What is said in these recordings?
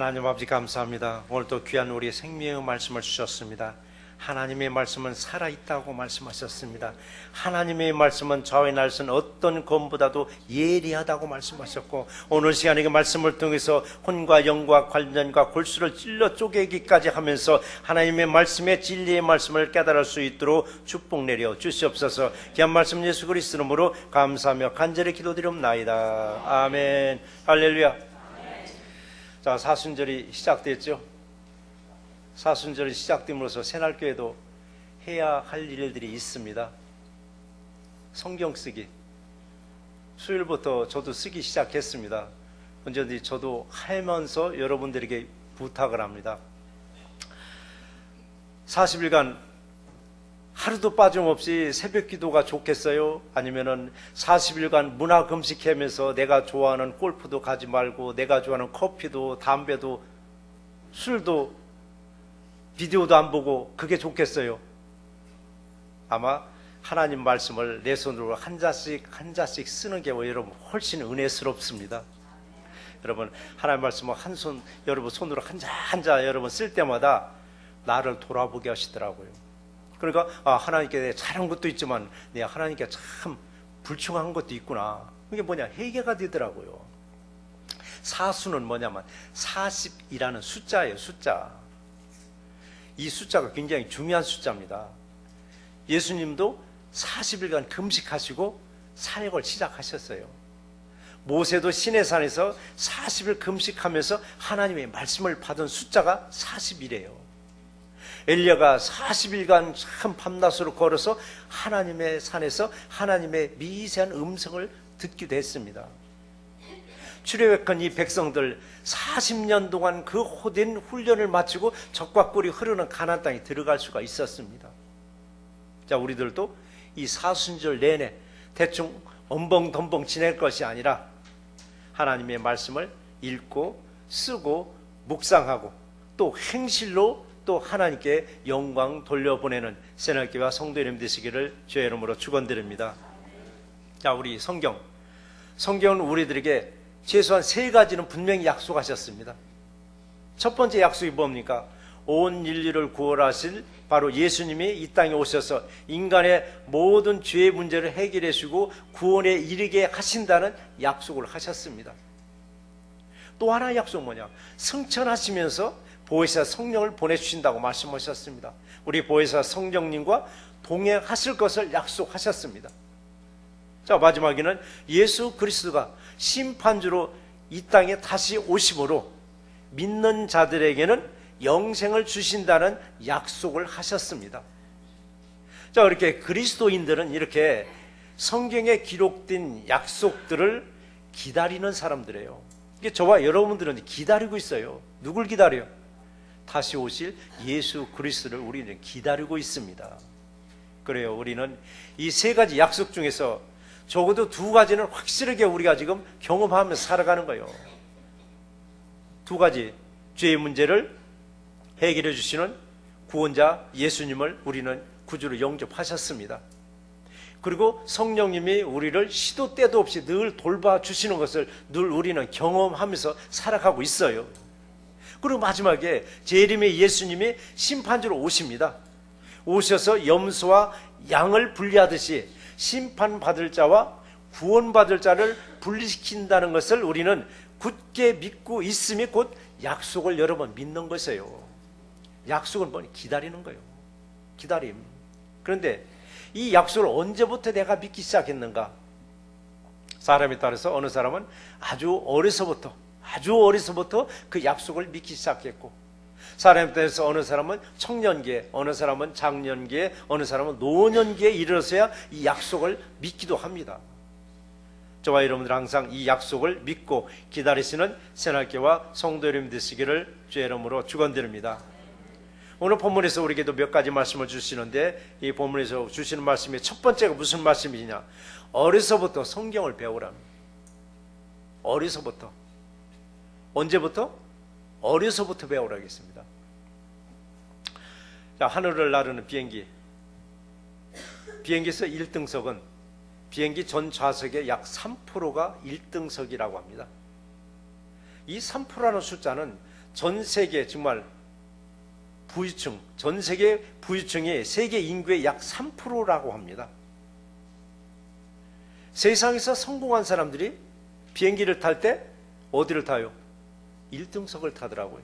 하나님 아버지 감사합니다. 오늘도 귀한 우리의 생명의 말씀을 주셨습니다. 하나님의 말씀은 살아있다고 말씀하셨습니다. 하나님의 말씀은 좌우의 날선 어떤 검보다도 예리하다고 말씀하셨고, 오늘 시간에 그 말씀을 통해서 혼과 영과 관련과 골수를 찔러 쪼개기까지 하면서 하나님의 말씀의 진리의 말씀을 깨달을 수 있도록 축복 내려 주시옵소서. 귀한 말씀 예수 그리스도 이름으로 감사하며 간절히 기도드리옵나이다. 아멘. 할렐루야. 자, 사순절이 시작됐죠. 사순절이 시작됨으로써 새날교회도 해야 할 일들이 있습니다. 성경 쓰기, 수요일부터 저도 쓰기 시작했습니다. 언제든지 저도 하면서 여러분들에게 부탁을 합니다. 40일간 하루도 빠짐없이 새벽 기도가 좋겠어요? 아니면은 40일간 문화 금식하면서 내가 좋아하는 골프도 가지 말고 내가 좋아하는 커피도 담배도 술도 비디오도 안 보고 그게 좋겠어요? 아마 하나님 말씀을 내 손으로 한 자씩 쓰는 게 여러분 훨씬 은혜스럽습니다. 여러분 하나님 말씀을 한 손, 여러분 손으로 한 자 여러분 쓸 때마다 나를 돌아보게 하시더라고요. 그러니까 하나님께 잘한 것도 있지만 내가 하나님께 참 불충한 것도 있구나. 그게 뭐냐, 회개가 되더라고요. 사수는 뭐냐면 40이라는 숫자예요. 숫자. 이 숫자가 굉장히 중요한 숫자입니다. 예수님도 40일간 금식하시고 사역을 시작하셨어요. 모세도 시내산에서 40일 금식하면서 하나님의 말씀을 받은 숫자가 40이래요. 엘리야가 40일간 참 밤낮으로 걸어서 하나님의 산에서 하나님의 미세한 음성을 듣기도 했습니다. 출애굽한 이 백성들 40년 동안 그 호된 훈련을 마치고 적과 꿀이 흐르는 가나안 땅에 들어갈 수가 있었습니다. 자, 우리들도 이 사순절 내내 대충 엄벙덤벙 지낼 것이 아니라 하나님의 말씀을 읽고 쓰고 묵상하고 또 행실로 또 하나님께 영광 돌려보내는 새날교회와 성도 여러분 되시기를 주의 이름으로 축원드립니다. 자, 우리 성경은 우리들에게 최소한 3가지는 분명히 약속하셨습니다. 첫 번째 약속이 뭡니까? 온 인류를 구원하실 바로 예수님이 이 땅에 오셔서 인간의 모든 죄의 문제를 해결해 주고 구원에 이르게 하신다는 약속을 하셨습니다. 또 하나의 약속은 뭐냐? 승천하시면서 보혜사 성령을 보내주신다고 말씀하셨습니다. 우리 보혜사 성령님과 동행하실 것을 약속하셨습니다. 자, 마지막에는 예수 그리스도가 심판주로 이 땅에 다시 오심으로 믿는 자들에게는 영생을 주신다는 약속을 하셨습니다. 자, 이렇게 그리스도인들은 이렇게 성경에 기록된 약속들을 기다리는 사람들이에요. 이게 저와 여러분들은 기다리고 있어요. 누굴 기다려요? 다시 오실 예수 그리스도를 우리는 기다리고 있습니다. 그래요. 우리는 이 3가지 약속 중에서 적어도 2가지는 확실하게 우리가 지금 경험하면서 살아가는 거예요. 2가지, 죄의 문제를 해결해 주시는 구원자 예수님을 우리는 구주로 영접하셨습니다. 그리고 성령님이 우리를 시도 때도 없이 늘 돌봐주시는 것을 늘 우리는 경험하면서 살아가고 있어요. 그리고 마지막에 재림의 예수님이 심판주로 오십니다. 오셔서 염소와 양을 분리하듯이 심판받을 자와 구원받을 자를 분리시킨다는 것을 우리는 굳게 믿고 있음이 곧 약속을 여러 번 믿는 것이에요. 약속은 뭐니? 기다리는 거예요. 기다림. 그런데 이 약속을 언제부터 내가 믿기 시작했는가? 사람에 따라서 어느 사람은 아주 어려서부터 그 약속을 믿기 시작했고, 사람에 따라서 어느 사람은 청년기에, 어느 사람은 장년기에, 어느 사람은 노년기에 이르러서야 이 약속을 믿기도 합니다. 저와 여러분들 항상 이 약속을 믿고 기다리시는 새날교회와 성도 여러분 되시기를 주의 이름으로 축원드립니다. 오늘 본문에서 우리에게도 몇 가지 말씀을 주시는데, 이 본문에서 주시는 말씀의 첫 번째가 무슨 말씀이냐? 어려서부터 성경을 배우랍니다. 어려서부터. 언제부터? 어려서부터 배우라겠습니다. 자, 하늘을 나르는 비행기에서 1등석은 비행기 전 좌석의 약 3%가 1등석이라고 합니다. 이 3%라는 숫자는 전 세계 정말 부유층, 전 세계 부유층이 세계 인구의 약 3%라고 합니다. 세상에서 성공한 사람들이 비행기를 탈 때 어디를 타요? 1등석을 타더라고요.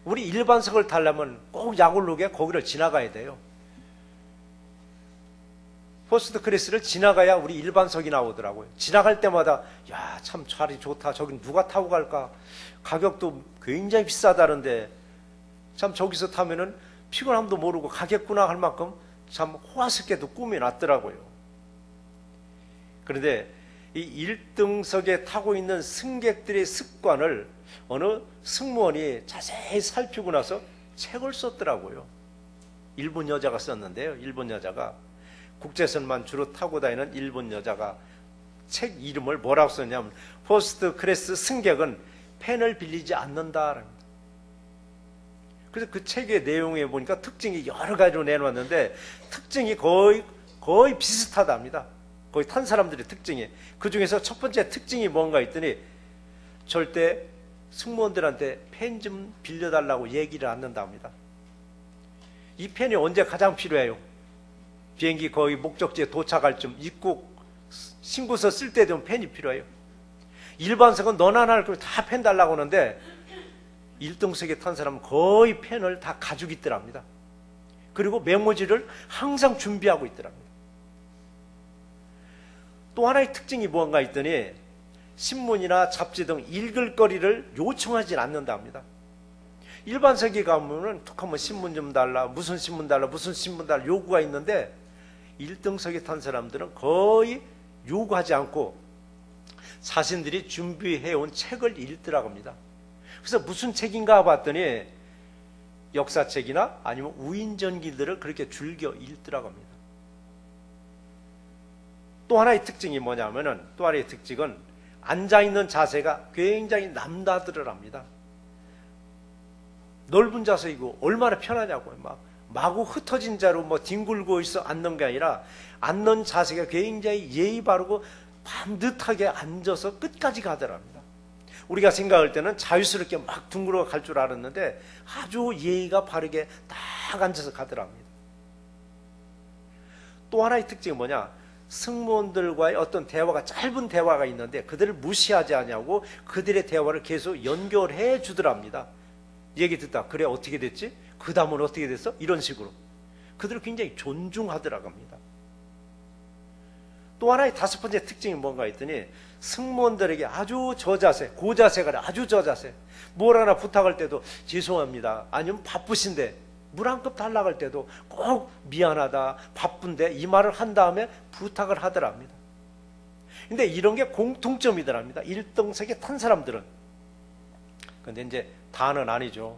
우리 일반석을 타려면 꼭 약올르게 거기를 지나가야 돼요. 퍼스트 클래스를 지나가야 우리 일반석이 나오더라고요. 지나갈 때마다 야, 참 자리 좋다. 저긴 누가 타고 갈까? 가격도 굉장히 비싸다는데 참 저기서 타면은 피곤함도 모르고 가겠구나 할 만큼 참 호화스럽게도 꾸며놨더라고요. 그런데 이 1등석에 타고 있는 승객들의 습관을 어느 승무원이 자세히 살피고 나서 책을 썼더라고요. 일본 여자가 썼는데요. 일본 여자가 국제선만 주로 타고 다니는 일본 여자가 책 이름을 뭐라고 썼냐면 퍼스트 클래스 승객은 펜을 빌리지 않는다랍니다. 그래서 그 책의 내용에 보니까 특징이 여러 가지로 내놓았는데 특징이 거의 비슷하답니다. 거의 탄 사람들의 특징이. 그 중에서 첫 번째 특징이 뭔가 했더니 절대 승무원들한테 펜 좀 빌려달라고 얘기를 않는답니다. 이 펜이 언제 가장 필요해요? 비행기 거의 목적지에 도착할 쯤 입국 신고서 쓸 때 되면 펜이 필요해요. 일반석은 너나 나나 다 펜 달라고 하는데 1등석에 탄 사람은 거의 펜을 다 가지고 있더랍니다. 그리고 메모지를 항상 준비하고 있더랍니다. 또 하나의 특징이 뭔가 했더니 신문이나 잡지 등 읽을 거리를 요청하지 않는답니다. 일반석에 가면은 툭 하면 신문 좀 달라, 무슨 신문 달라, 무슨 신문 달라 요구가 있는데 1등석에 탄 사람들은 거의 요구하지 않고 자신들이 준비해온 책을 읽더라고 합니다. 그래서 무슨 책인가 봤더니 역사책이나 아니면 우인전기들을 그렇게 즐겨 읽더라고 합니다. 또 하나의 특징이 뭐냐면은 또 하나의 특징은 앉아있는 자세가 굉장히 남다르랍니다. 넓은 자세이고 얼마나 편하냐고요. 마구 흩어진 자로 뒹굴고 있어 앉는 게 아니라 앉는 자세가 굉장히 예의 바르고 반듯하게 앉아서 끝까지 가더랍니다. 우리가 생각할 때는 자유스럽게 막 둥그러 갈 줄 알았는데 아주 예의가 바르게 딱 앉아서 가더랍니다. 또 하나의 특징이 뭐냐? 승무원들과의 어떤 대화가 짧은 대화가 있는데 그들을 무시하지 않냐고 그들의 대화를 계속 연결해 주더랍니다. 얘기 듣다 그래 어떻게 됐지? 그 다음은 어떻게 됐어? 이런 식으로 그들을 굉장히 존중하더라고 합니다. 또 하나의 다섯 번째 특징이 뭔가 했더니 승무원들에게 아주 저자세, 고자세가 아주 저자세. 뭘 하나 부탁할 때도 죄송합니다. 아니면 바쁘신데 물 한 컵 달라고 할 때도 꼭 미안하다, 바쁜데 이 말을 한 다음에 부탁을 하더랍니다. 근데 이런 게 공통점이더랍니다. 1등석에 탄 사람들은. 근데 이제 다는 아니죠.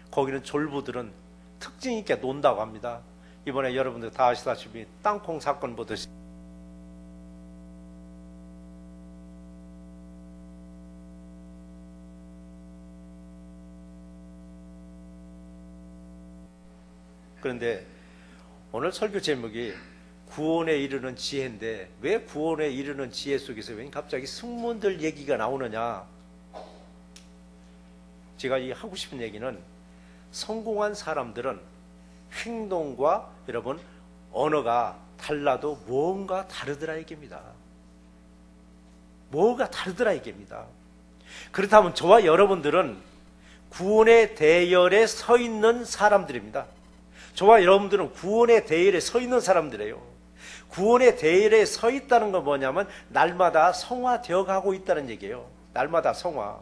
거기는 졸부들은 특징 있게 논다고 합니다. 이번에 여러분들 다 아시다시피 땅콩 사건 보듯이 그런데 오늘 설교 제목이 구원에 이르는 지혜인데 왜 구원에 이르는 지혜 속에서 왜 갑자기 승무원들 얘기가 나오느냐? 제가 이 하고 싶은 얘기는 성공한 사람들은 행동과 여러분 언어가 달라도 뭔가 다르더라 이겁니다. 뭐가 다르더라 이겁니다. 그렇다면 저와 여러분들은 구원의 대열에 서 있는 사람들입니다. 저와 여러분들은 구원의 대열에 서 있는 사람들이에요. 구원의 대열에 서 있다는 건 뭐냐면 날마다 성화되어 가고 있다는 얘기예요. 날마다 성화.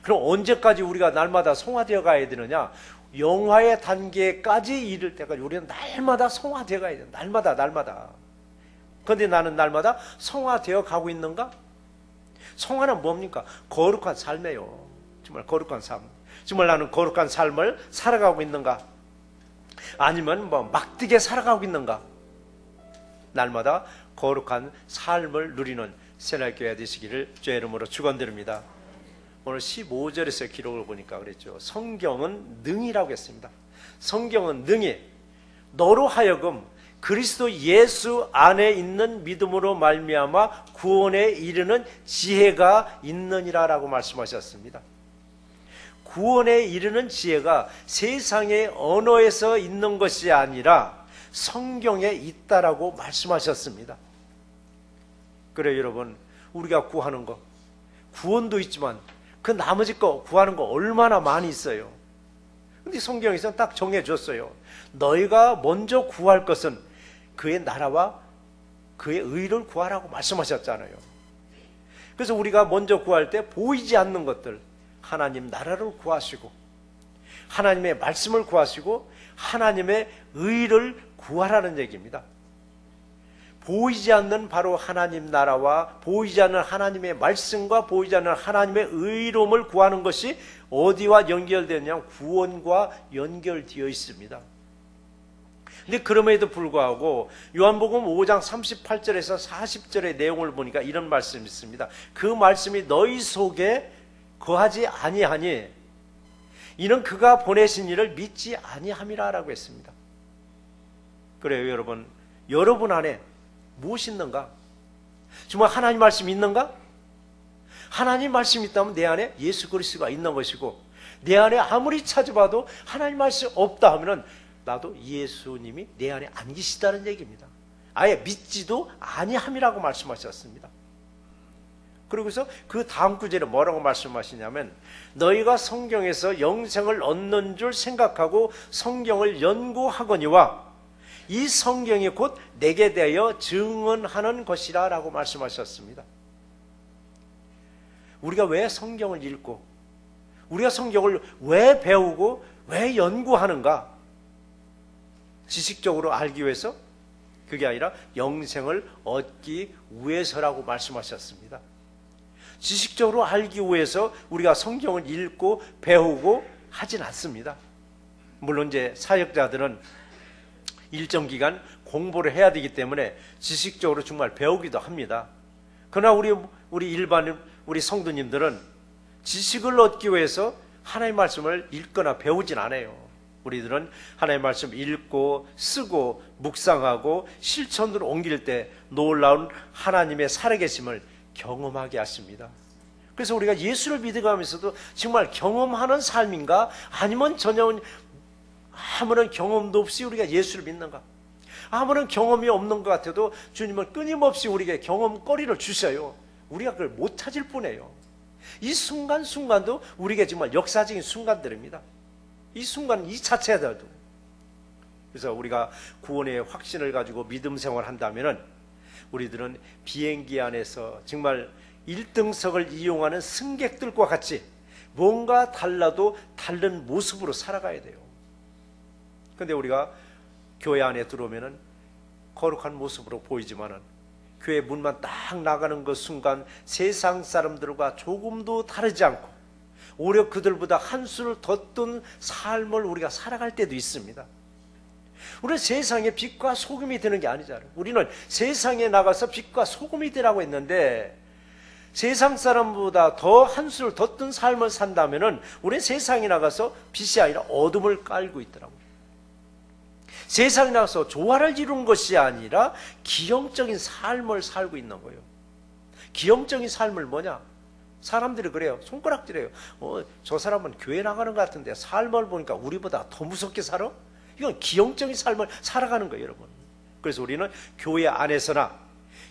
그럼 언제까지 우리가 날마다 성화되어 가야 되느냐? 영화의 단계까지 이를 때까지 우리는 날마다 성화되어 가야 돼요. 날마다. 그런데 나는 날마다 성화되어 가고 있는가? 성화는 뭡니까? 거룩한 삶이에요. 정말 거룩한 삶. 정말 나는 거룩한 삶을 살아가고 있는가? 아니면 막대게 살아가고 있는가? 날마다 거룩한 삶을 누리는 새날교회 되시기를 주의 이름으로 축원드립니다. 오늘 15절에서 기록을 보니까 그랬죠. 성경은 능이라고 했습니다. 성경은 능히 너로 하여금 그리스도 예수 안에 있는 믿음으로 말미암아 구원에 이르는 지혜가 있느니라라고 말씀하셨습니다. 구원에 이르는 지혜가 세상의 언어에서 있는 것이 아니라 성경에 있다라고 말씀하셨습니다. 그래요, 여러분. 우리가 구하는 거, 구원도 있지만 그 나머지 거 구하는 거 얼마나 많이 있어요. 근데 성경에서는 딱 정해줬어요. 너희가 먼저 구할 것은 그의 나라와 그의 의를 구하라고 말씀하셨잖아요. 그래서 우리가 먼저 구할 때 보이지 않는 것들, 하나님 나라를 구하시고 하나님의 말씀을 구하시고 하나님의 의를 구하라는 얘기입니다. 보이지 않는 바로 하나님 나라와 보이지 않는 하나님의 말씀과 보이지 않는 하나님의 의로움을 구하는 것이 어디와 연결되느냐? 구원과 연결되어 있습니다. 근데 그럼에도 불구하고 요한복음 5장 38절에서 40절의 내용을 보니까 이런 말씀이 있습니다. 그 말씀이 너희 속에 거하지 아니하니 이는 그가 보내신 이를 믿지 아니함이라 라고 했습니다. 그래요, 여러분. 여러분 안에 무엇이 있는가? 정말 하나님 말씀이 있는가? 하나님 말씀이 있다면 내 안에 예수 그리스도가 있는 것이고, 내 안에 아무리 찾아봐도 하나님 말씀이 없다 하면은 나도 예수님이 내 안에 안 계시다는 얘기입니다. 아예 믿지도 아니함이라고 말씀하셨습니다. 그러고서 그 다음 구절에 뭐라고 말씀하시냐면, 너희가 성경에서 영생을 얻는 줄 생각하고 성경을 연구하거니와 이 성경이 곧 내게 대하여 증언하는 것이라 라고 말씀하셨습니다. 우리가 왜 성경을 읽고 우리가 성경을 왜 배우고 왜 연구하는가? 지식적으로 알기 위해서? 그게 아니라 영생을 얻기 위해서라고 말씀하셨습니다. 지식적으로 알기 위해서 우리가 성경을 읽고 배우고 하진 않습니다. 물론 이제 사역자들은 일정 기간 공부를 해야 되기 때문에 지식적으로 정말 배우기도 합니다. 그러나 우리 일반 우리 성도님들은 지식을 얻기 위해서 하나님의 말씀을 읽거나 배우진 않아요. 우리들은 하나님의 말씀 읽고 쓰고 묵상하고 실천으로 옮길 때 놀라운 하나님의 살아계심을 경험하게 하십니다. 그래서 우리가 예수를 믿어가면서도 정말 경험하는 삶인가? 아니면 전혀 아무런 경험도 없이 우리가 예수를 믿는가? 아무런 경험이 없는 것 같아도 주님은 끊임없이 우리에게 경험거리를 주셔요. 우리가 그걸 못 찾을 뿐이에요. 이 순간순간도 우리에게 정말 역사적인 순간들입니다. 이 순간 이 자체들도. 그래서 우리가 구원의 확신을 가지고 믿음 생활을 한다면은 우리들은 비행기 안에서 정말 1등석을 이용하는 승객들과 같이 뭔가 달라도 다른 모습으로 살아가야 돼요. 근데 우리가 교회 안에 들어오면은 거룩한 모습으로 보이지만은 교회 문만 딱 나가는 그 순간 세상 사람들과 조금도 다르지 않고 오히려 그들보다 한 수를 더 뜬 삶을 우리가 살아갈 때도 있습니다. 우리는 세상에 빛과 소금이 되는 게 아니잖아요. 우리는 세상에 나가서 빛과 소금이 되라고 했는데 세상 사람보다 더 한 수를 더 뜬 삶을 산다면은 우리는 세상에 나가서 빛이 아니라 어둠을 깔고 있더라고요. 세상에 나가서 조화를 이루는 것이 아니라 기형적인 삶을 살고 있는 거예요. 기형적인 삶을 뭐냐? 사람들이 그래요. 손가락질해요. 저 사람은 교회 나가는 것 같은데 삶을 보니까 우리보다 더 무섭게 살아? 이건 기형적인 삶을 살아가는 거예요, 여러분. 그래서 우리는 교회 안에서나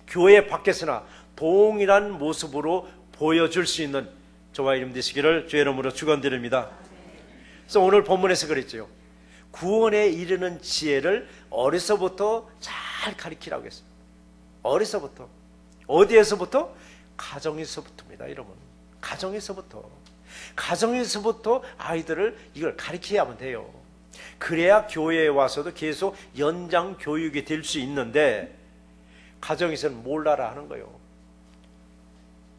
교회 밖에서나 동일한 모습으로 보여줄 수 있는 저와 이름 되시기를 주의 이름으로 축원드립니다. 그래서 오늘 본문에서 그랬죠. 구원에 이르는 지혜를 어려서부터 잘 가르치라고 했어요. 어려서부터. 어디에서부터? 가정에서부터입니다, 여러분. 가정에서부터. 가정에서부터 아이들을 이걸 가르쳐야만 돼요. 그래야 교회에 와서도 계속 연장 교육이 될 수 있는데 가정에서는 몰라라 하는 거예요.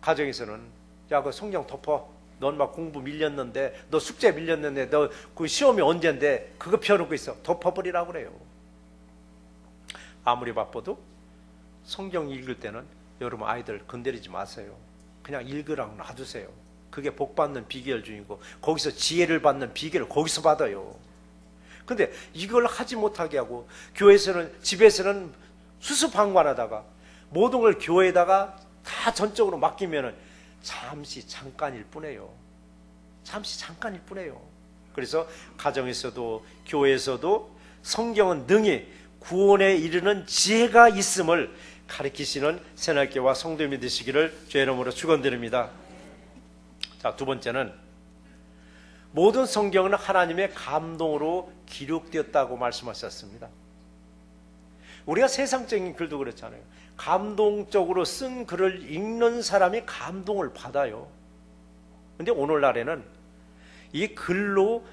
가정에서는 야, 그 성경 덮어. 넌 막 공부 밀렸는데, 너 숙제 밀렸는데, 너 그 시험이 언젠데 그거 펴놓고 있어. 덮어버리라고 그래요. 아무리 바빠도 성경 읽을 때는 여러분 아이들 건드리지 마세요. 그냥 읽으라고 놔두세요. 그게 복 받는 비결 중이고 거기서 지혜를 받는 비결을 거기서 받아요. 근데 이걸 하지 못하게 하고 교회에서는 집에서는 수수방관하다가 모든 걸 교회에다가 다 전적으로 맡기면은 잠깐일 뿐이에요. 잠시 잠깐일 뿐이에요. 그래서 가정에서도 교회에서도 성경은 능히 구원에 이르는 지혜가 있음을 가르치시는 새날교와 성도님이 되시기를 주의 이름으로 축원드립니다. 자, 두 번째는 모든 성경은 하나님의 감동으로 기록되었다고 말씀하셨습니다. 우리가 세상적인 글도 그렇잖아요. 감동적으로 쓴 글을 읽는 사람이 감동을 받아요. 근데 오늘날에는 이 글로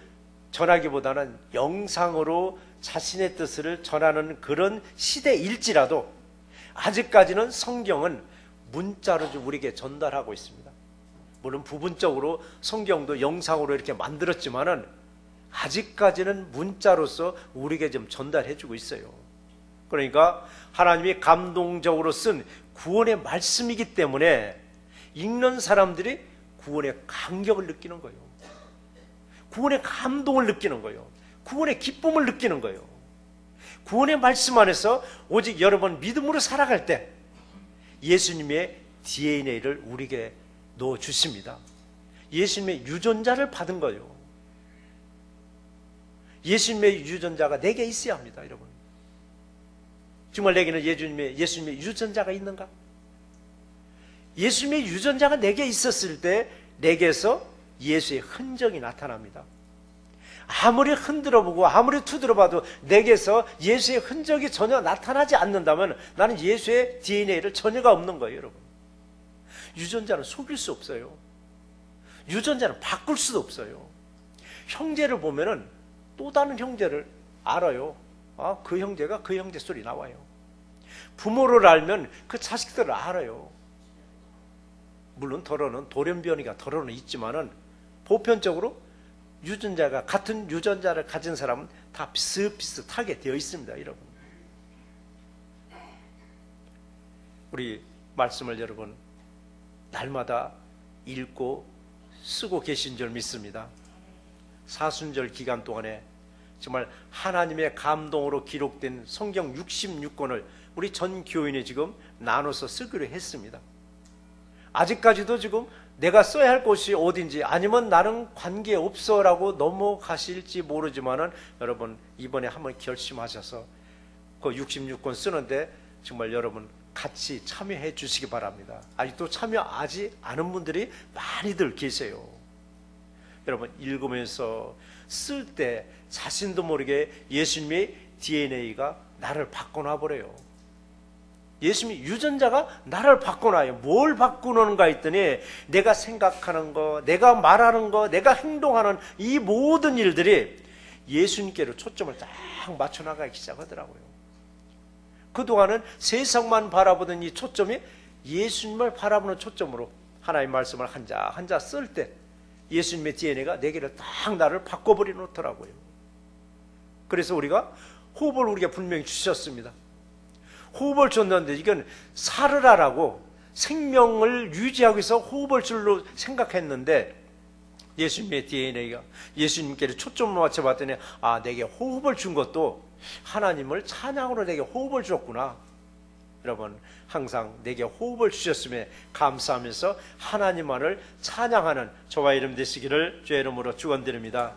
전하기보다는 영상으로 자신의 뜻을 전하는 그런 시대일지라도 아직까지는 성경은 문자로 좀 우리에게 전달하고 있습니다. 물론 부분적으로 성경도 영상으로 이렇게 만들었지만은 아직까지는 문자로서 우리에게 좀 전달해주고 있어요. 그러니까 하나님이 감동적으로 쓴 구원의 말씀이기 때문에 읽는 사람들이 구원의 감격을 느끼는 거예요. 구원의 감동을 느끼는 거예요. 구원의 기쁨을 느끼는 거예요. 구원의 말씀 안에서 오직 여러분 믿음으로 살아갈 때 예수님의 DNA를 우리에게 넣어주십니다. 예수님의 유전자를 받은 거예요. 예수님의 유전자가 내게 있어야 합니다, 여러분. 정말 내게는 예수님의 유전자가 있는가? 예수님의 유전자가 내게 있었을 때 내게서 예수의 흔적이 나타납니다. 아무리 흔들어보고 아무리 두드려봐도 내게서 예수의 흔적이 전혀 나타나지 않는다면 나는 예수의 DNA를 전혀가 없는 거예요, 여러분. 유전자는 속일 수 없어요. 유전자는 바꿀 수도 없어요. 형제를 보면은 또 다른 형제를 알아요. 그 형제가 그 형제 소리 나와요. 부모를 알면 그 자식들을 알아요. 물론 돌연변이가 있지만은 보편적으로 유전자가 같은 유전자를 가진 사람은 다 비슷비슷하게 되어 있습니다, 여러분. 우리 말씀을 여러분 날마다 읽고 쓰고 계신 줄 믿습니다. 사순절 기간 동안에 정말 하나님의 감동으로 기록된 성경 66권을 우리 전 교인이 지금 나눠서 쓰기로 했습니다. 아직까지도 지금 내가 써야 할 곳이 어딘지 아니면 나는 관계없어라고 넘어가실지 모르지만은 여러분 이번에 한번 결심하셔서 그 66권 쓰는데 정말 여러분 같이 참여해 주시기 바랍니다. 아직도 참여하지 않은 분들이 많이들 계세요. 여러분 읽으면서 쓸 때 자신도 모르게 예수님의 DNA가 나를 바꿔놔버려요. 예수님의 유전자가 나를 바꿔놔요. 뭘 바꾸는가 했더니 내가 생각하는 거, 내가 말하는 거, 내가 행동하는 이 모든 일들이 예수님께로 초점을 딱 맞춰나가기 시작하더라고요. 그동안은 세상만 바라보던 이 초점이 예수님을 바라보는 초점으로 하나님의 말씀을 한자 쓸 때 예수님의 DNA가 내게를 딱 나를 바꿔버려 놓더라고요. 그래서 우리가 호흡을 우리가 분명히 주셨습니다. 호흡을 줬는데 이건 살으라라고 생명을 유지하기 위해서 호흡을 줄로 생각했는데 예수님의 DNA가 예수님께로 초점을 맞춰봤더니 내게 호흡을 준 것도 하나님을 찬양으로 내게 호흡을 줬구나. 여러분 항상 내게 호흡을 주셨음에 감사하면서 하나님만을 찬양하는 저와 이름 되시기를 주의 이름으로 축원드립니다.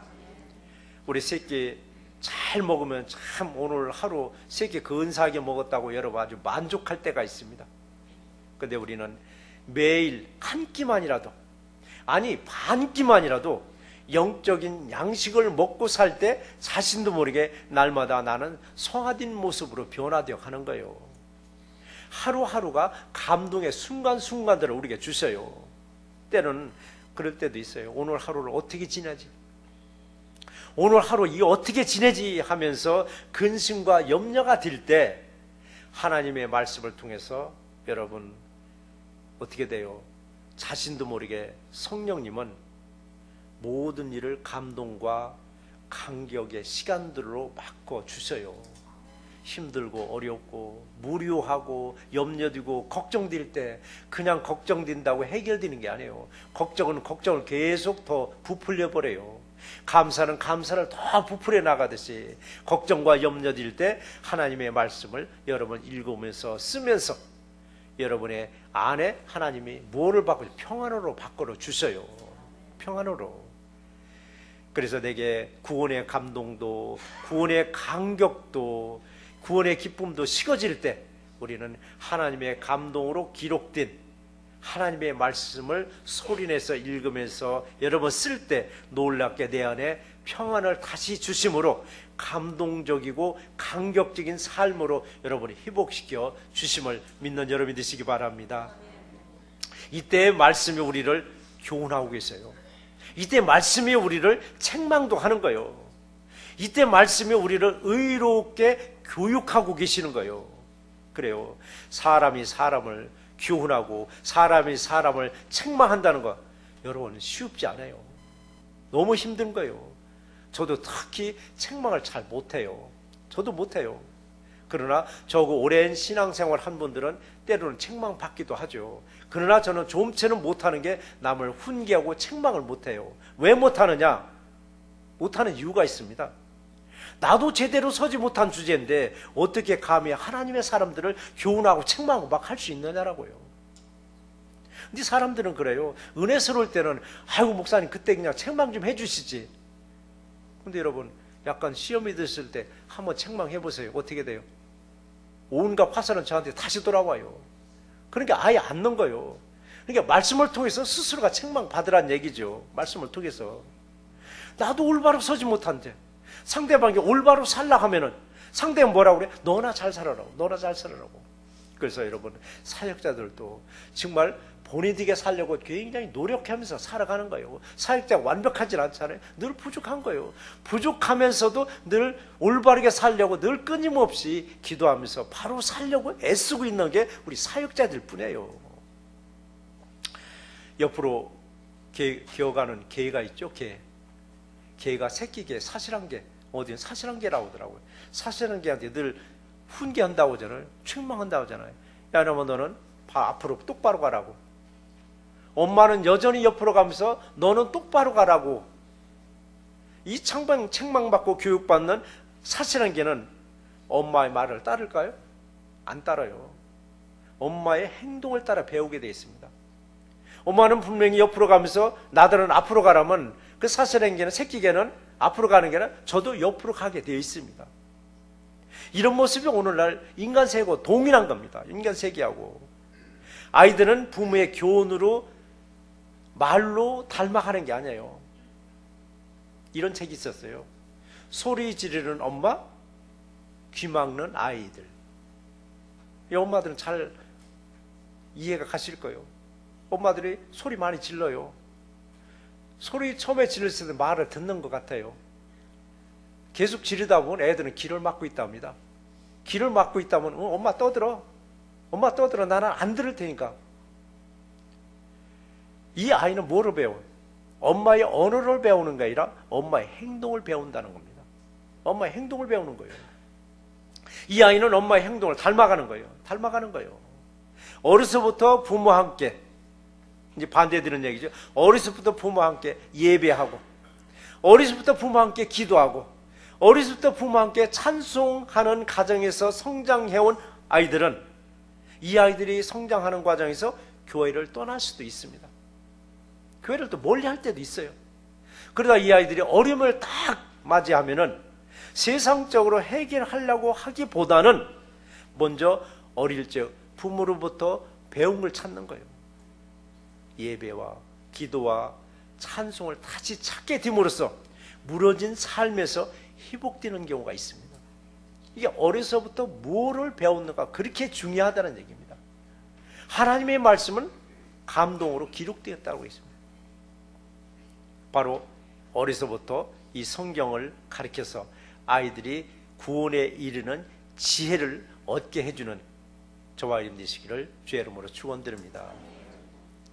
우리 새끼 잘 먹으면 참 오늘 하루 새끼 근사하게 먹었다고 여러분 아주 만족할 때가 있습니다. 그런데 우리는 매일 한 끼만이라도 아니 반 끼만이라도 영적인 양식을 먹고 살 때 자신도 모르게 날마다 나는 성화된 모습으로 변화되어 가는 거예요. 하루하루가 감동의 순간순간들을 우리에게 주셔요. 때는 그럴 때도 있어요. 오늘 하루를 어떻게 지내지? 오늘 하루 이 어떻게 지내지 하면서 근심과 염려가 들 때 하나님의 말씀을 통해서 여러분 어떻게 돼요? 자신도 모르게 성령님은 모든 일을 감동과 감격의 시간들로 바꿔 주셔요. 힘들고 어렵고 무료하고 염려되고 걱정될 때 그냥 걱정된다고 해결되는 게 아니에요. 걱정은 걱정을 계속 더 부풀려 버려요. 감사는 감사를 더 부풀려 나가듯이 걱정과 염려될 때 하나님의 말씀을 여러분 읽으면서 쓰면서 여러분의 안에 하나님이 뭐를 바꿔 평안으로 바꿔 주셔요. 평안으로. 그래서 내게 구원의 감동도, 구원의 감격도, 구원의 기쁨도 식어질 때 우리는 하나님의 감동으로 기록된 하나님의 말씀을 소리내서 읽으면서 여러 번 쓸 때 놀랍게 내 안에 평안을 다시 주심으로 감동적이고 감격적인 삶으로 여러분이 회복시켜 주심을 믿는 여러분이 되시기 바랍니다. 이때의 말씀이 우리를 교훈하고 계세요. 이때 말씀이 우리를 책망도 하는 거예요. 이때 말씀이 우리를 의롭게 교육하고 계시는 거예요. 그래요. 사람이 사람을 교훈하고 사람이 사람을 책망한다는 거 여러분 쉽지 않아요. 너무 힘든 거예요. 저도 특히 책망을 잘 못해요. 저도 못해요. 그러나 저거 오랜 신앙생활 한 분들은 때로는 책망받기도 하죠. 그러나 저는 좀채는 못하는 게 남을 훈계하고 책망을 못해요. 왜 못하느냐? 못하는 이유가 있습니다. 나도 제대로 서지 못한 주제인데 어떻게 감히 하나님의 사람들을 교훈하고 책망하고 막 할 수 있느냐라고요. 근데 사람들은 그래요. 은혜스러울 때는 아이고 목사님 그때 그냥 책망 좀 해주시지. 근데 여러분 약간 시험이 됐을 때 한번 책망해 보세요. 어떻게 돼요? 온갖 화살은 저한테 다시 돌아와요. 그러니까 아예 안 넣은 거예요. 그러니까 말씀을 통해서 스스로가 책망 받으란 얘기죠. 말씀을 통해서. 나도 올바로 서지 못한데 상대방이 올바로 살라 하면은 상대가 뭐라고 그래? 너나 잘 살아라고. 너나 잘 살아라고. 그래서 여러분 사역자들도 정말 본인에게 살려고 굉장히 노력하면서 살아가는 거예요. 사역자가 완벽하진 않잖아요. 늘 부족한 거예요. 부족하면서도 늘 올바르게 살려고 늘 끊임없이 기도하면서 바로 살려고 애쓰고 있는 게 우리 사역자들 뿐이에요. 옆으로 기어가는 개가 있죠. 개가 새끼 개, 사실한 개, 어디는 사실한 개라고 하더라고요. 사실한 개한테 늘 훈계한다고 하잖아요. 책망한다고 하잖아요. 야, 여러분 너는 앞으로 똑바로 가라고. 엄마는 여전히 옆으로 가면서 너는 똑바로 가라고. 이 책망받고 교육받는 사실한 개는 엄마의 말을 따를까요? 안 따라요. 엄마의 행동을 따라 배우게 되어 있습니다. 엄마는 분명히 옆으로 가면서 나들은 앞으로 가라면 그 사실한 개는 새끼 개는 앞으로 가는 게 아니라 저도 옆으로 가게 되어 있습니다. 이런 모습이 오늘날 인간 세계하고 동일한 겁니다. 인간 세계하고. 아이들은 부모의 교훈으로 말로 닮아가는 게 아니에요. 이런 책이 있었어요. 소리 지르는 엄마, 귀 막는 아이들. 이 엄마들은 잘 이해가 가실 거예요. 엄마들이 소리 많이 질러요. 소리 처음에 질렀을 때 말을 듣는 것 같아요. 계속 지르다 보면 애들은 귀를 막고 있답니다. 귀를 막고 있다면 엄마 떠들어. 엄마 떠들어. 나는 안 들을 테니까. 이 아이는 뭐를 배워? 엄마의 언어를 배우는 게 아니라 엄마의 행동을 배운다는 겁니다. 엄마의 행동을 배우는 거예요. 이 아이는 엄마의 행동을 닮아가는 거예요. 닮아가는 거예요. 어려서부터 부모와 함께, 이제 반대되는 얘기죠. 어려서부터 부모와 함께 예배하고, 어려서부터 부모와 함께 기도하고, 어려서부터 부모와 함께 찬송하는 가정에서 성장해온 아이들은 이 아이들이 성장하는 과정에서 교회를 떠날 수도 있습니다. 교회를 또 멀리 할 때도 있어요. 그러다 이 아이들이 어려움을 딱 맞이하면은 세상적으로 해결하려고 하기보다는 먼저 어릴 적 부모로부터 배운 걸 찾는 거예요. 예배와 기도와 찬송을 다시 찾게 됨으로써 무너진 삶에서 회복되는 경우가 있습니다. 이게 어려서부터 뭐를 배웠는가 그렇게 중요하다는 얘기입니다. 하나님의 말씀은 감동으로 기록되었다고 있습니다. 바로 어려서부터 이 성경을 가르쳐서 아이들이 구원에 이르는 지혜를 얻게 해주는 저와 여러분 되시기를 주의 이름으로 축원드립니다.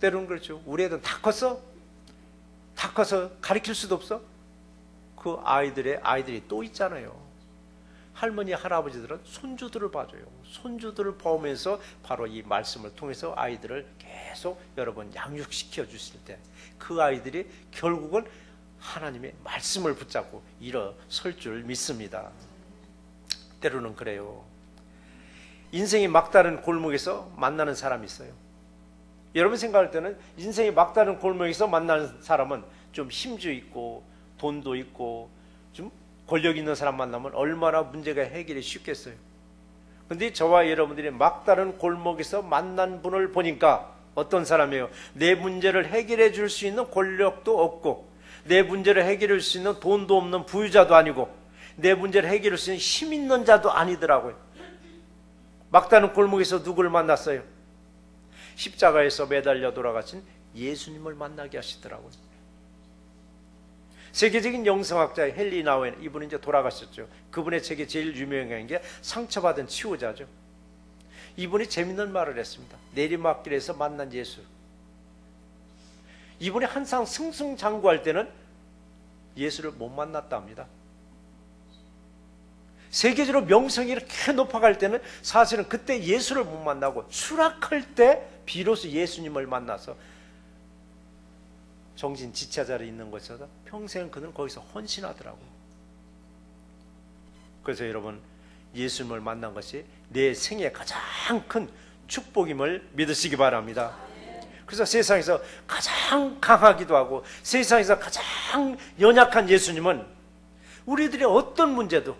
때로는 그렇죠. 우리 애들은 다 컸어? 다 커서 가르칠 수도 없어? 그 아이들이 또 있잖아요. 할머니, 할아버지들은 손주들을 봐줘요. 손주들을 보면서 바로 이 말씀을 통해서 아이들을 계속 여러 번 양육시켜 주실 때 그 아이들이 결국은 하나님의 말씀을 붙잡고 일어설 줄 믿습니다. 때로는 그래요. 인생이 막다른 골목에서 만나는 사람이 있어요. 여러분 생각할 때는 인생이 막다른 골목에서 만나는 사람은 좀 힘주 있고 돈도 있고 좀 권력 있는 사람 만나면 얼마나 문제가 해결이 쉽겠어요. 근데 저와 여러분들이 막다른 골목에서 만난 분을 보니까 어떤 사람이에요? 내 문제를 해결해 줄 수 있는 권력도 없고, 내 문제를 해결해 줄 수 있는 돈도 없는 부유자도 아니고, 내 문제를 해결할 수 있는 힘 있는 자도 아니더라고요. 막다른 골목에서 누구를 만났어요? 십자가에서 매달려 돌아가신 예수님을 만나게 하시더라고요. 세계적인 영성학자 헨리 나우엔, 이분은 이제 돌아가셨죠. 그분의 책이 제일 유명한 게 상처받은 치유자죠. 이분이 재밌는 말을 했습니다. 내리막길에서 만난 예수. 이분이 항상 승승장구할 때는 예수를 못 만났다 합니다. 세계적으로 명성이 이렇게 높아갈 때는 사실은 그때 예수를 못 만나고 추락할 때 비로소 예수님을 만나서 정신 지체자로 있는 것이다. 평생 그는 거기서 헌신하더라고요. 그래서 여러분, 예수님을 만난 것이 내 생애 가장 큰 축복임을 믿으시기 바랍니다. 그래서 세상에서 가장 강하기도 하고 세상에서 가장 연약한 예수님은 우리들의 어떤 문제도,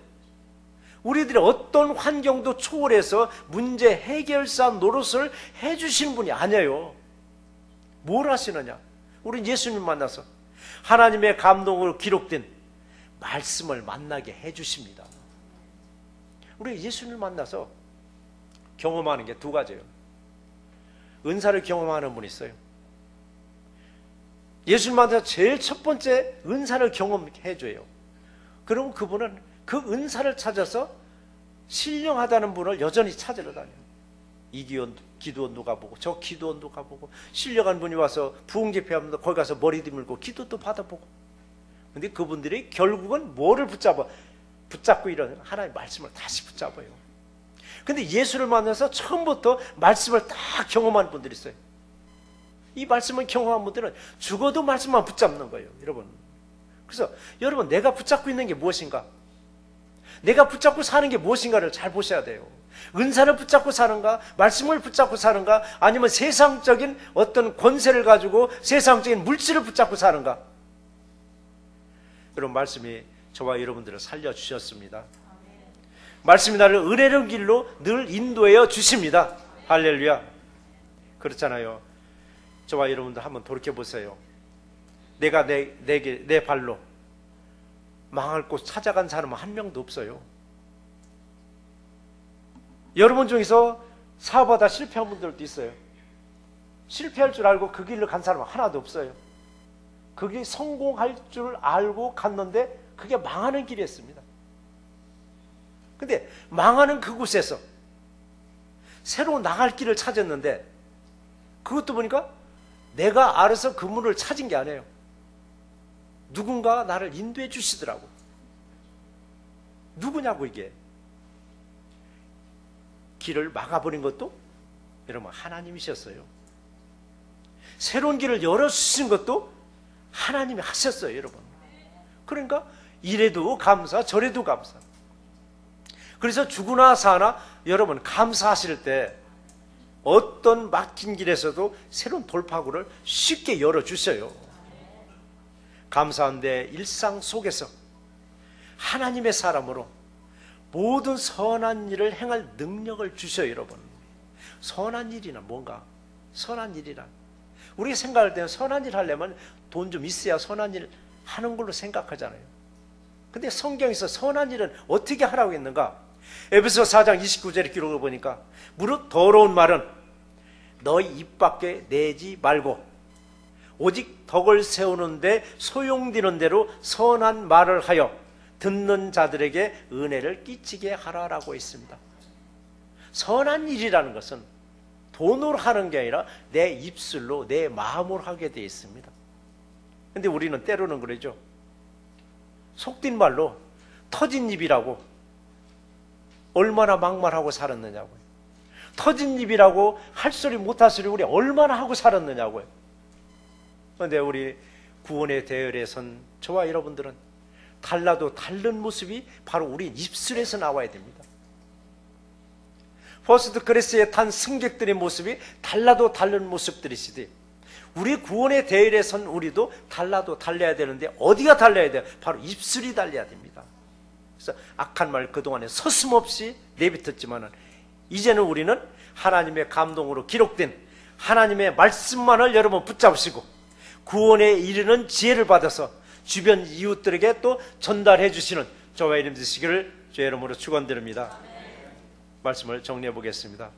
우리들의 어떤 환경도 초월해서 문제 해결사 노릇을 해주신 분이 아니에요. 뭘 하시느냐? 우리 예수님 만나서 하나님의 감동으로 기록된 말씀을 만나게 해주십니다. 우리 예수님을 만나서 경험하는 게 두 가지예요. 은사를 경험하는 분이 있어요. 예수님 만나서 제일 첫 번째 은사를 경험해줘요. 그러면 그분은 그 은사를 찾아서 신령하다는 분을 여전히 찾으러 다녀요. 이기원 기도원도 가보고 저 기도원도 가보고, 신령한 분이 와서 부흥집회하면 거기 가서 머리 뒤물고 기도도 받아보고. 근데 그분들이 결국은 뭐를 붙잡고 이런 하나님의 말씀을 다시 붙잡아요. 근데 예수를 만나서 처음부터 말씀을 딱 경험한 분들이 있어요. 이 말씀을 경험한 분들은 죽어도 말씀만 붙잡는 거예요, 여러분. 그래서 여러분, 내가 붙잡고 있는 게 무엇인가? 내가 붙잡고 사는 게 무엇인가를 잘 보셔야 돼요. 은사를 붙잡고 사는가? 말씀을 붙잡고 사는가? 아니면 세상적인 어떤 권세를 가지고 세상적인 물질을 붙잡고 사는가? 그런 말씀이 저와 여러분들을 살려주셨습니다. 말씀이 나를 은혜로운 길로 늘 인도하여 주십니다. 할렐루야. 그렇잖아요. 저와 여러분들 한번 돌이켜보세요. 내가 내 발로 망할 곳 찾아간 사람은 한 명도 없어요. 여러분 중에서 사업하다 실패한 분들도 있어요. 실패할 줄 알고 그 길로 간 사람은 하나도 없어요. 그게 성공할 줄 알고 갔는데 그게 망하는 길이었습니다. 근데 망하는 그곳에서 새로 나갈 길을 찾았는데, 그것도 보니까 내가 알아서 그 문을 찾은 게 아니에요. 누군가 나를 인도해 주시더라고. 누구냐고 이게. 길을 막아버린 것도 여러분 하나님이셨어요. 새로운 길을 열어주신 것도 하나님이 하셨어요, 여러분. 그러니까 이래도 감사, 저래도 감사. 그래서 죽으나 사나 여러분 감사하실 때 어떤 막힌 길에서도 새로운 돌파구를 쉽게 열어주셔요. 감사한데 일상 속에서 하나님의 사람으로 모든 선한 일을 행할 능력을 주셔요, 여러분. 선한 일이나 뭔가, 선한 일이란, 우리가 생각할 때는 선한 일 하려면 돈 좀 있어야 선한 일 하는 걸로 생각하잖아요. 근데 성경에서 선한 일은 어떻게 하라고 했는가? 에베소 4장 29절에 기록을 보니까 무릇 더러운 말은 너희 입 밖에 내지 말고 오직 덕을 세우는데 소용되는 대로 선한 말을 하여 듣는 자들에게 은혜를 끼치게 하라라고 했습니다. 선한 일이라는 것은 돈으로 하는 게 아니라 내 입술로, 내 마음으로 하게 되어 있습니다. 근데 우리는 때로는 그러죠. 속된 말로 터진 입이라고 얼마나 막말하고 살았느냐고요. 터진 입이라고 할 소리 못할 소리 우리 얼마나 하고 살았느냐고요. 그런데 우리 구원의 대열에 선 저와 여러분들은 달라도 다른 모습이 바로 우리 입술에서 나와야 됩니다. 퍼스트 클래스에 탄 승객들의 모습이 달라도 다른 모습들이시지, 우리 구원의 대열에 선 우리도 달려야 되는데 어디가 달려야 돼요? 바로 입술이 달려야 됩니다. 그래서 악한 말 그동안에 서슴없이 내뱉었지만은 이제는 우리는 하나님의 감동으로 기록된 하나님의 말씀만을 여러분 붙잡으시고 구원에 이르는 지혜를 받아서 주변 이웃들에게 또 전달해 주시는 저와 이름 되시기를 주의 이름으로 축원드립니다. 말씀을 정리해 보겠습니다.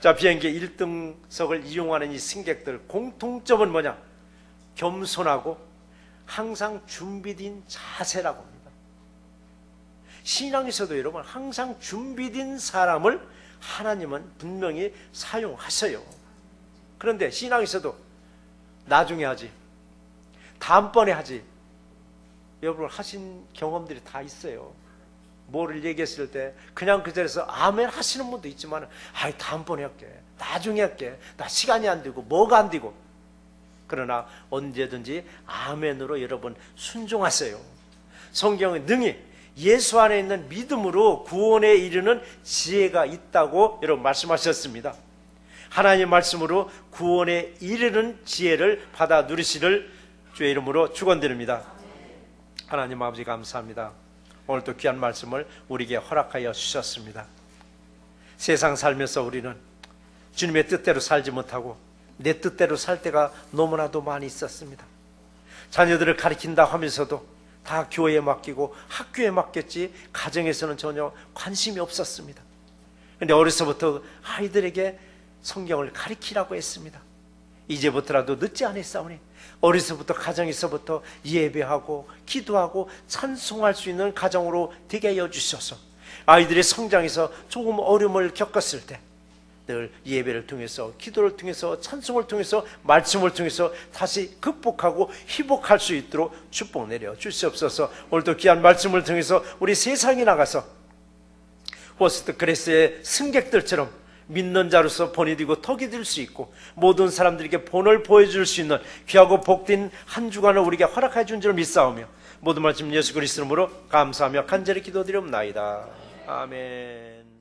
자, 비행기 1등석을 이용하는 이 승객들 공통점은 뭐냐? 겸손하고 항상 준비된 자세라고 합니다. 신앙에서도 여러분 항상 준비된 사람을 하나님은 분명히 사용하셔요. 그런데 신앙에서도 나중에 하지, 다음번에 하지, 여러분 하신 경험들이 다 있어요. 뭐를 얘기했을 때 그냥 그 자리에서 아멘 하시는 분도 있지만 아이 다음번에 할게, 나중에 할게, 나 시간이 안 되고 뭐가 안 되고. 그러나 언제든지 아멘으로 여러분 순종하세요. 성경은 능히 예수 안에 있는 믿음으로 구원에 이르는 지혜가 있다고 여러분 말씀하셨습니다. 하나님 말씀으로 구원에 이르는 지혜를 받아 누리시를 주의 이름으로 축원드립니다. 하나님 아버지 감사합니다. 오늘도 귀한 말씀을 우리에게 허락하여 주셨습니다. 세상 살면서 우리는 주님의 뜻대로 살지 못하고 내 뜻대로 살 때가 너무나도 많이 있었습니다. 자녀들을 가르친다 하면서도 다 교회에 맡기고 학교에 맡겼지 가정에서는 전혀 관심이 없었습니다. 그런데 어려서부터 아이들에게 성경을 가르치라고 했습니다. 이제부터라도 늦지 않았사오니 어려서부터 가정에서부터 예배하고 기도하고 찬송할 수 있는 가정으로 되게 하여 주셔서 아이들의 성장에서 조금 어려움을 겪었을 때 늘 예배를 통해서 기도를 통해서 찬송을 통해서 말씀을 통해서 다시 극복하고 회복할 수 있도록 축복 내려 주시옵소서. 오늘도 귀한 말씀을 통해서 우리 세상에 나가서 호스트 그레스의 승객들처럼 믿는 자로서 본이 되고 덕이 될 수 있고 모든 사람들에게 본을 보여줄 수 있는 귀하고 복된 한 주간을 우리에게 허락해 준 줄 믿사오며 모든 말씀 예수 그리스도 이름으로 감사하며 간절히 기도드리옵나이다. 아멘.